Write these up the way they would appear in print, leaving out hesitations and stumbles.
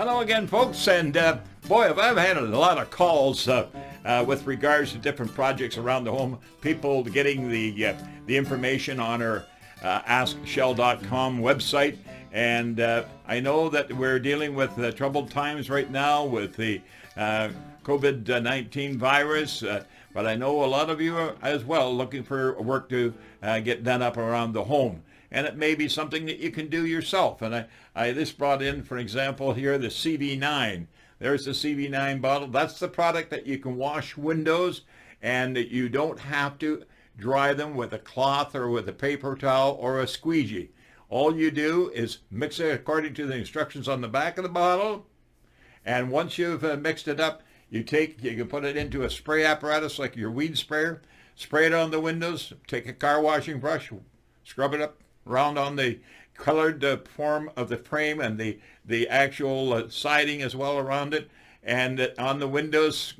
Hello again, folks, and boy, have I had a lot of calls with regards to different projects around the home. People getting the information on our AskShell.com website, and I know that we're dealing with troubled times right now with the COVID-19 virus, but I know a lot of you are as well looking for work to get done up around the home. And it may be something that you can do yourself. And I this brought in, for example, here, the CV9. There's the CV9 bottle. That's the product that you can wash windows, and you don't have to dry them with a cloth or with a paper towel or a squeegee. All you do is mix it according to the instructions on the back of the bottle. And once you've mixed it up, you can put it into a spray apparatus like your weed sprayer, spray it on the windows, take a car washing brush, scrub it up around on the colored form of the frame and the actual siding as well around it, and on the windows,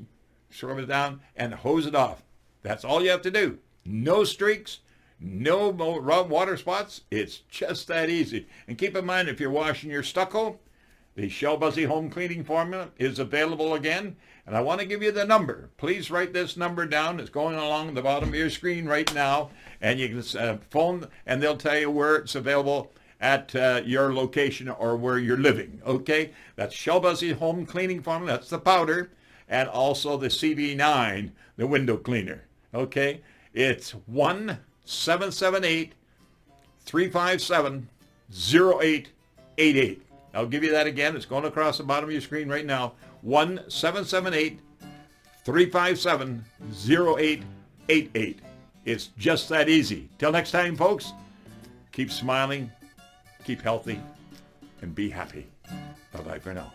scrub it down and hose it off. That's all you have to do. No streaks, no water spots. It's just that easy. And keep in mind, if you're washing your stucco, the Shell Busey home cleaning formula is available again. And I want to give you the number. Please write this number down. It's going along the bottom of your screen right now. And you can phone, and they'll tell you where it's available at your location or where you're living. Okay? That's Shell Busey home cleaning formula. That's the powder. And also the CV9, the window cleaner. Okay? It's 1-778-357-0888. I'll give you that again. It's going across the bottom of your screen right now. 1-778-357-0888. It's just that easy. Till next time, folks, keep smiling, keep healthy, and be happy. Bye-bye for now.